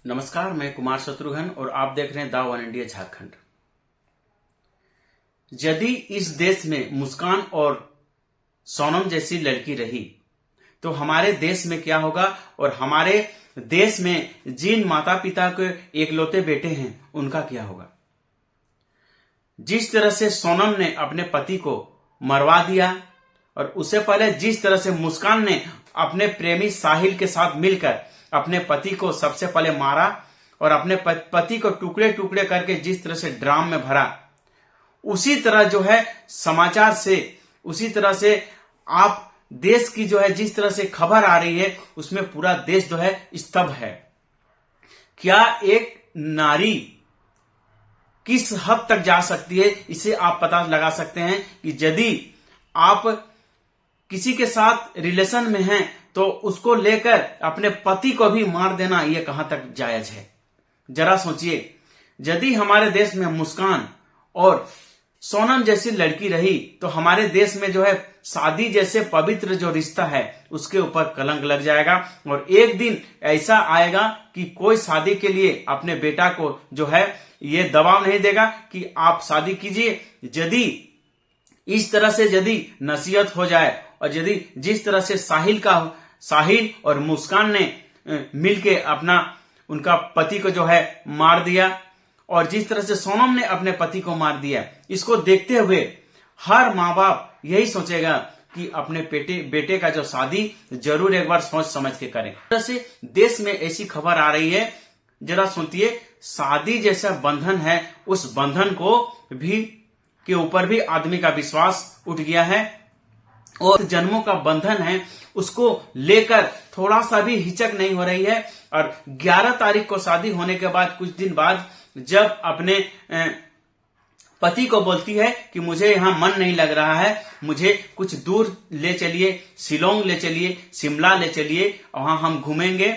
नमस्कार, मैं कुमार शत्रुघ्न और आप देख रहे हैं द वन इंडिया झारखंड। यदि इस देश में मुस्कान और सोनम जैसी लड़की रही तो हमारे देश में क्या होगा और हमारे देश में जिन माता पिता के एकलौते बेटे हैं उनका क्या होगा। जिस तरह से सोनम ने अपने पति को मरवा दिया और उससे पहले जिस तरह से मुस्कान ने अपने प्रेमी साहिल के साथ मिलकर अपने पति को सबसे पहले मारा और अपने पति को टुकड़े टुकड़े करके जिस तरह से ड्राम में भरा, उसी तरह जो है समाचार से, उसी तरह से आप देश की जो है जिस तरह से खबर आ रही है उसमें पूरा देश जो है स्तब्ध है। क्या एक नारी किस हद तक जा सकती है इसे आप पता लगा सकते हैं कि यदि आप किसी के साथ रिलेशन में हैं तो उसको लेकर अपने पति को भी मार देना यह कहां तक जायज है। जरा सोचिए, यदि हमारे देश में मुस्कान और सोनम जैसी लड़की रही तो हमारे देश में जो है शादी जैसे पवित्र जो रिश्ता है उसके ऊपर कलंक लग जाएगा और एक दिन ऐसा आएगा कि कोई शादी के लिए अपने बेटा को जो है ये दबाव नहीं देगा कि आप शादी कीजिए। यदि इस तरह से यदि नसीहत हो जाए और यदि जिस तरह से साहिल और मुस्कान ने मिलके अपना उनका पति को जो है मार दिया और जिस तरह से सोनम ने अपने पति को मार दिया, इसको देखते हुए हर माँ बाप यही सोचेगा कि अपने बेटे का जो शादी जरूर एक बार सोच समझ के करें। इस तरह से देश में ऐसी खबर आ रही है, जरा सुनिए, शादी जैसा बंधन है उस बंधन को भी के ऊपर भी आदमी का विश्वास उठ गया है और जन्मों का बंधन है उसको लेकर थोड़ा सा भी हिचक नहीं हो रही है। और 11 तारीख को शादी होने के बाद कुछ दिन बाद जब अपने पति को बोलती है कि मुझे यहाँ मन नहीं लग रहा है, मुझे कुछ दूर ले चलिए, शिलोंग ले चलिए, शिमला ले चलिए, वहां हम घूमेंगे,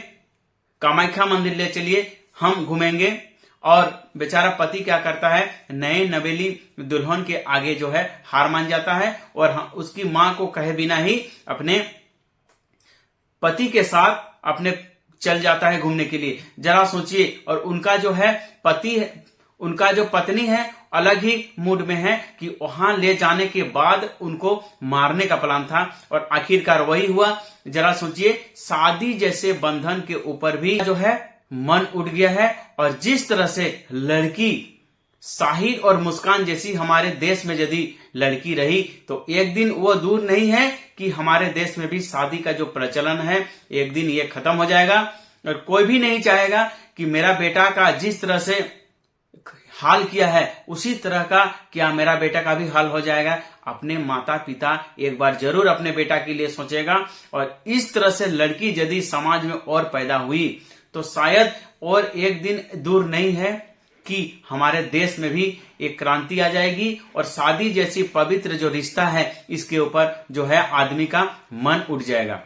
कामाख्या मंदिर ले चलिए, हम घूमेंगे। और बेचारा पति क्या करता है, नए नवेली दुल्हन के आगे जो है हार मान जाता है और उसकी मां को कहे बिना ही अपने पति के साथ अपने चल जाता है घूमने के लिए। जरा सोचिए, और उनका जो है पति है, उनका जो पत्नी है अलग ही मूड में है कि वहां ले जाने के बाद उनको मारने का प्लान था और आखिरकार वही हुआ। जरा सोचिए, शादी जैसे बंधन के ऊपर भी जो है मन उठ गया है। और जिस तरह से लड़की साहिल और मुस्कान जैसी हमारे देश में यदि लड़की रही तो एक दिन वो दूर नहीं है कि हमारे देश में भी शादी का जो प्रचलन है एक दिन ये खत्म हो जाएगा। और कोई भी नहीं चाहेगा कि मेरा बेटा का जिस तरह से हाल किया है उसी तरह का क्या मेरा बेटा का भी हाल हो जाएगा। अपने माता पिता एक बार जरूर अपने बेटा के लिए सोचेगा। और इस तरह से लड़की यदि समाज में और पैदा हुई तो शायद और एक दिन दूर नहीं है कि हमारे देश में भी एक क्रांति आ जाएगी और शादी जैसी पवित्र जो रिश्ता है इसके ऊपर जो है आदमी का मन उठ जाएगा।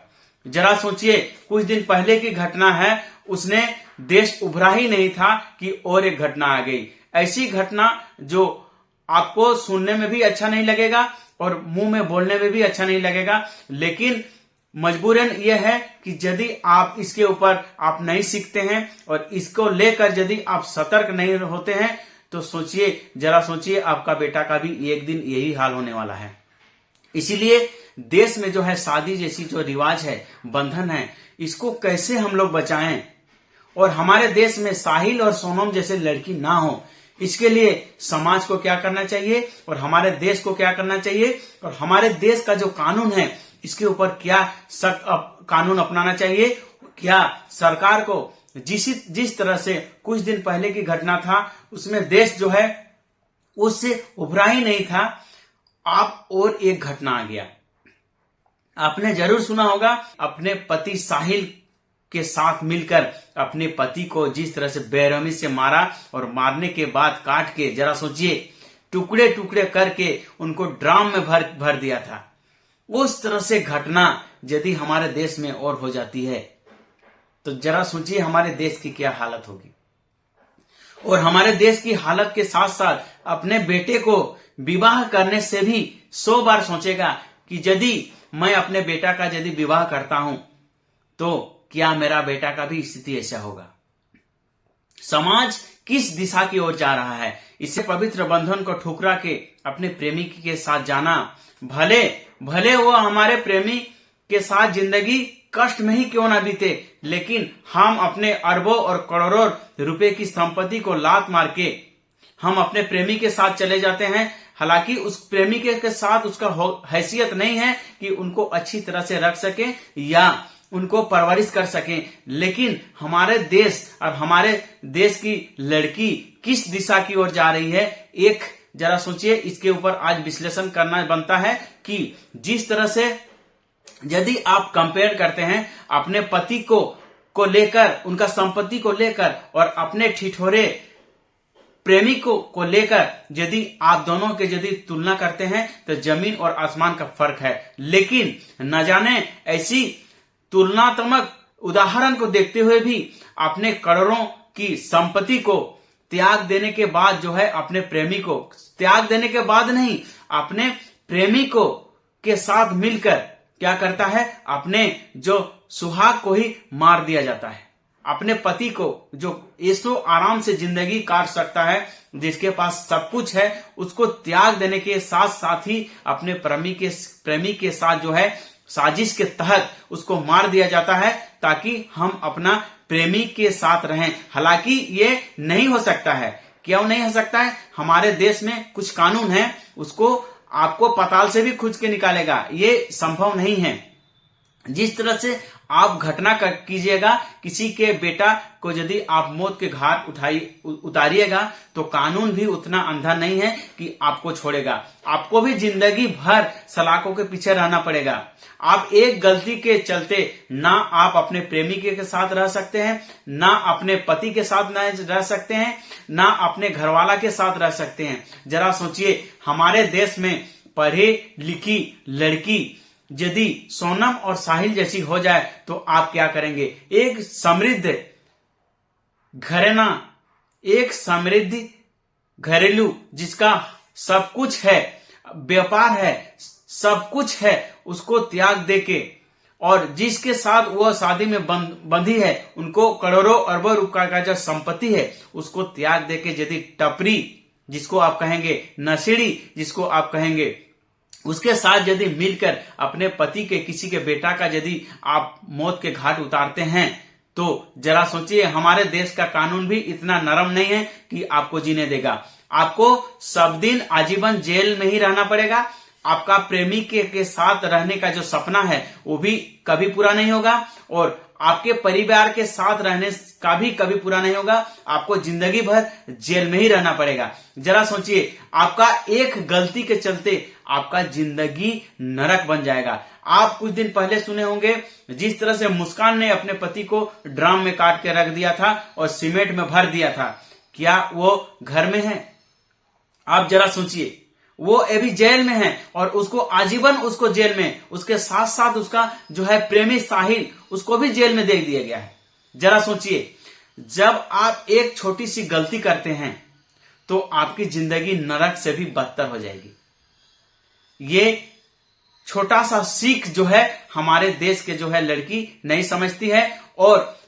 जरा सोचिए, कुछ दिन पहले की घटना है, उसने देश उभरा ही नहीं था कि और एक घटना आ गई। ऐसी घटना जो आपको सुनने में भी अच्छा नहीं लगेगा और मुंह में बोलने में भी अच्छा नहीं लगेगा, लेकिन मजबूरन यह है कि यदि आप इसके ऊपर आप नहीं सीखते हैं और इसको लेकर यदि आप सतर्क नहीं होते हैं तो सोचिए, जरा सोचिए, आपका बेटा का भी एक दिन यही हाल होने वाला है। इसीलिए देश में जो है शादी जैसी जो रिवाज है, बंधन है, इसको कैसे हम लोग बचाएं और हमारे देश में साहिल और सोनम जैसे लड़की ना हो, इसके लिए समाज को क्या करना चाहिए और हमारे देश को क्या करना चाहिए और हमारे देश का जो कानून है इसके ऊपर क्या कानून अपनाना चाहिए। क्या सरकार को जिस तरह से कुछ दिन पहले की घटना था उसमें देश जो है उससे उभरा ही नहीं था, आप और एक घटना आ गया। आपने जरूर सुना होगा, अपने पति साहिल के साथ मिलकर अपने पति को जिस तरह से बेरहमी से मारा और मारने के बाद काट के, जरा सोचिए, टुकड़े टुकड़े करके उनको ड्राम में भर दिया था। उस तरह से घटना यदि हमारे देश में और हो जाती है तो जरा सोचिए हमारे देश की क्या हालत होगी। और हमारे देश की हालत के साथ साथ अपने बेटे को विवाह करने से भी 100 बार सोचेगा कि यदि मैं अपने बेटा का यदि विवाह करता हूं तो क्या मेरा बेटा का भी स्थिति ऐसा होगा। समाज किस दिशा की ओर जा रहा है। इसे पवित्र बंधन को ठुकरा के अपने प्रेमी के साथ जाना, भले भले वो हमारे प्रेमी के साथ जिंदगी कष्ट में ही क्यों ना बीते, लेकिन हम अपने अरबों और करोड़ों रुपए की संपत्ति को लात मार के हम अपने प्रेमी के साथ चले जाते हैं। हालांकि उस प्रेमी के साथ उसका हैसियत नहीं है कि उनको अच्छी तरह से रख सके या उनको परवरिश कर सकें, लेकिन हमारे देश और हमारे देश की लड़की किस दिशा की ओर जा रही है, एक जरा सोचिए। इसके ऊपर आज विश्लेषण करना बनता है कि जिस तरह से यदि आप कंपेयर करते हैं अपने पति को लेकर, उनका संपत्ति को लेकर और अपने ठिठोरे प्रेमी को लेकर, यदि आप दोनों के यदि तुलना करते हैं तो जमीन और आसमान का फर्क है। लेकिन न जाने ऐसी तुलनात्मक उदाहरण को देखते हुए भी अपने करोड़ों की संपत्ति को त्याग देने के बाद जो है अपने प्रेमी को त्याग देने के बाद नहीं, अपने प्रेमी को के साथ मिलकर क्या करता है, अपने जो सुहाग को ही मार दिया जाता है। अपने पति को जो ऐसो आराम से जिंदगी काट सकता है, जिसके पास सब कुछ है, उसको त्याग देने के साथ साथ ही अपने प्रेमी के साथ जो है साजिश के तहत उसको मार दिया जाता है ताकि हम अपना प्रेमी के साथ रहें। हालांकि ये नहीं हो सकता है। क्यों नहीं हो सकता है? हमारे देश में कुछ कानून है, उसको आपको पाताल से भी खींच के निकालेगा, ये संभव नहीं है। जिस तरह से आप घटना कीजिएगा, किसी के बेटा को यदि आप मौत के घाट उतारिएगा तो कानून भी उतना अंधा नहीं है कि आपको छोड़ेगा। आपको भी जिंदगी भर सलाखों के पीछे रहना पड़ेगा। आप एक गलती के चलते ना आप अपने प्रेमी के साथ रह सकते हैं, ना अपने पति के साथ रह सकते हैं, ना अपने घरवाला के साथ रह सकते हैं। जरा सोचिए, हमारे देश में पढ़ी लिखी लड़की यदि सोनम और साहिल जैसी हो जाए तो आप क्या करेंगे? एक समृद्ध घराना, एक समृद्ध घरेलू जिसका सब कुछ है, व्यापार है, सब कुछ है, उसको त्याग देके और जिसके साथ वह शादी में बंधी है, उनको करोड़ों अरबों रुपए का जो संपत्ति है उसको त्याग देके यदि टपरी जिसको आप कहेंगे, नशेड़ी जिसको आप कहेंगे, उसके साथ यदि मिलकर अपने पति के किसी के बेटा का यदि आप मौत के घाट उतारते हैं तो जरा सोचिए, हमारे देश का कानून भी इतना नरम नहीं है कि आपको जीने देगा। आपको सब दिन आजीवन जेल में ही रहना पड़ेगा। आपका प्रेमी के साथ रहने का जो सपना है वो भी कभी पूरा नहीं होगा और आपके परिवार के साथ रहने का भी कभी पूरा नहीं होगा। आपको जिंदगी भर जेल में ही रहना पड़ेगा। जरा सोचिए, आपका एक गलती के चलते आपका जिंदगी नरक बन जाएगा। आप कुछ दिन पहले सुने होंगे जिस तरह से मुस्कान ने अपने पति को ड्राम में काट के रख दिया था और सीमेंट में भर दिया था। क्या वो घर में है? आप जरा सोचिए, वो अभी जेल में है और उसको आजीवन उसको जेल में, उसके साथ साथ उसका जो है प्रेमी साहिल, उसको भी जेल में दे दिया गया है। जरा सोचिए, जब आप एक छोटी सी गलती करते हैं तो आपकी जिंदगी नरक से भी बदतर हो जाएगी। ये छोटा सा सीख जो है हमारे देश के जो है लड़की नहीं समझती है और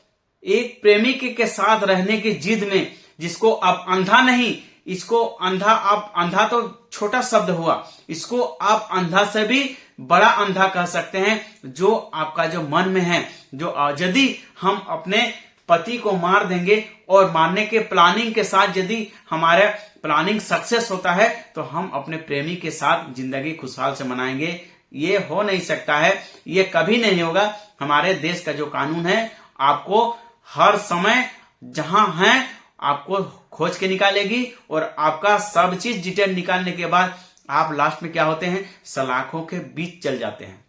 एक प्रेमी के साथ रहने की जिद में, जिसको आप अंधा नहीं, इसको अंधा तो छोटा शब्द हुआ, इसको आप अंधा से भी बड़ा अंधा कह सकते हैं, जो आपका जो मन में है। जो यदि हम अपने पति को मार देंगे और मारने के प्लानिंग के साथ यदि हमारा प्लानिंग सक्सेस होता है तो हम अपने प्रेमी के साथ जिंदगी खुशहाल से मनाएंगे। ये हो नहीं सकता है, ये कभी नहीं होगा। हमारे देश का जो कानून है आपको हर समय जहां है आपको खोज के निकालेगी और आपका सब चीज डिटेल निकालने के बाद आप लास्ट में क्या होते हैं, सलाखों के बीच चल जाते हैं।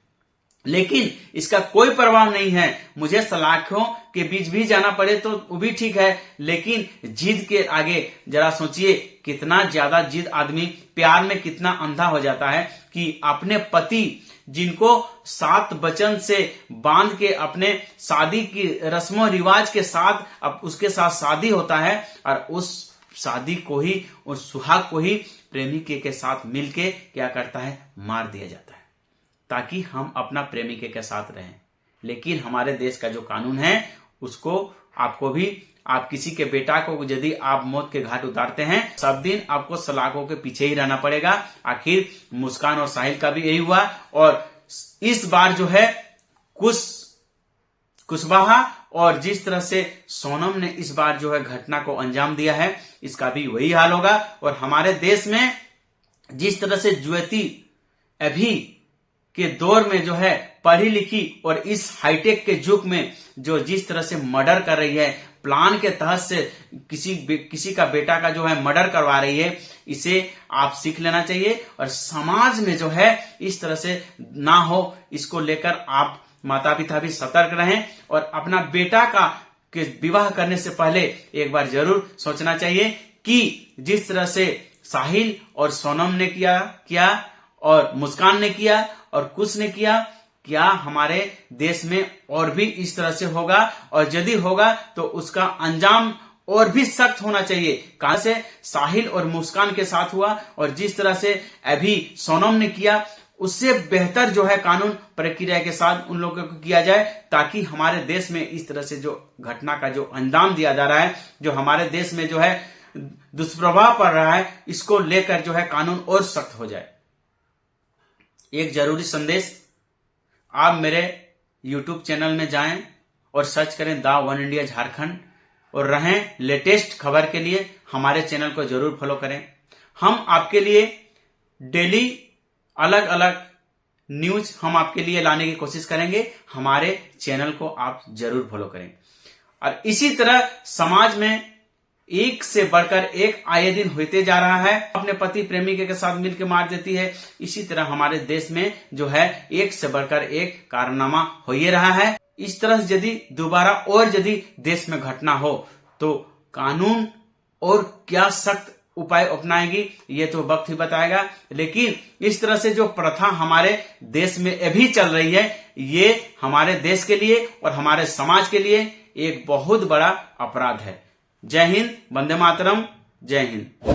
लेकिन इसका कोई प्रभाव नहीं है। मुझे सलाखों के बीच भी जाना पड़े तो वो भी ठीक है, लेकिन जिद के आगे जरा सोचिए कितना ज्यादा जिद आदमी प्यार में कितना अंधा हो जाता है कि अपने पति जिनको 7 वचन से बांध के अपने शादी की रस्मों रिवाज के साथ अब उसके साथ शादी होता है और उस शादी को ही, उस सुहाग को ही प्रेमी के साथ मिलके क्या करता है, मार दिया जाता है ताकि हम अपना प्रेमी के साथ रहें। लेकिन हमारे देश का जो कानून है उसको आपको भी, आप किसी के बेटा को यदि आप मौत के घाट उतारते हैं, सब दिन आपको सलाखों के पीछे ही रहना पड़ेगा। आखिर मुस्कान और साहिल का भी यही हुआ, और इस बार जो है कुशवाहा और जिस तरह से सोनम ने इस बार जो है घटना को अंजाम दिया है, इसका भी वही हाल होगा। और हमारे देश में जिस तरह से युवती अभी के दौर में जो है पढ़ी लिखी और इस हाईटेक के युग में जो जिस तरह से मर्डर कर रही है, प्लान के तहत से किसी का बेटा का जो है मर्डर करवा रही है, इसे आप सीख लेना चाहिए। और समाज में जो है इस तरह से ना हो, इसको लेकर आप माता पिता भी सतर्क रहें। और अपना बेटा के विवाह करने से पहले एक बार जरूर सोचना चाहिए कि जिस तरह से साहिल और सोनम ने किया और मुस्कान ने किया और कुश ने किया, क्या हमारे देश में और भी इस तरह से होगा? और यदि होगा तो उसका अंजाम और भी सख्त होना चाहिए। कहां से साहिल और मुस्कान के साथ हुआ और जिस तरह से अभी सोनम ने किया, उससे बेहतर जो है कानून प्रक्रिया के साथ उन लोगों को किया जाए, ताकि हमारे देश में इस तरह से जो घटना का जो अंजाम दिया जा रहा है, जो हमारे देश में जो है दुष्प्रभाव पड़ रहा है, इसको लेकर जो है कानून और सख्त हो जाए। एक जरूरी संदेश, आप मेरे YouTube चैनल में जाएं और सर्च करें द वन इंडिया झारखंड, और रहें लेटेस्ट खबर के लिए हमारे चैनल को जरूर फॉलो करें। हम आपके लिए डेली अलग अलग न्यूज हम आपके लिए लाने की कोशिश करेंगे। हमारे चैनल को आप जरूर फॉलो करें। और इसी तरह समाज में एक से बढ़कर एक आए दिन होते जा रहा है। अपने पति प्रेमिका के साथ मिलकर मार देती है। इसी तरह हमारे देश में जो है एक से बढ़कर एक कारनामा हो ही रहा है। इस तरह यदि दोबारा और यदि देश में घटना हो तो कानून और क्या सख्त उपाय अपनाएगी, ये तो वक्त ही बताएगा। लेकिन इस तरह से जो प्रथा हमारे देश में अभी चल रही है, ये हमारे देश के लिए और हमारे समाज के लिए एक बहुत बड़ा अपराध है। जय हिंद, वंदे मातरम, जय हिंद।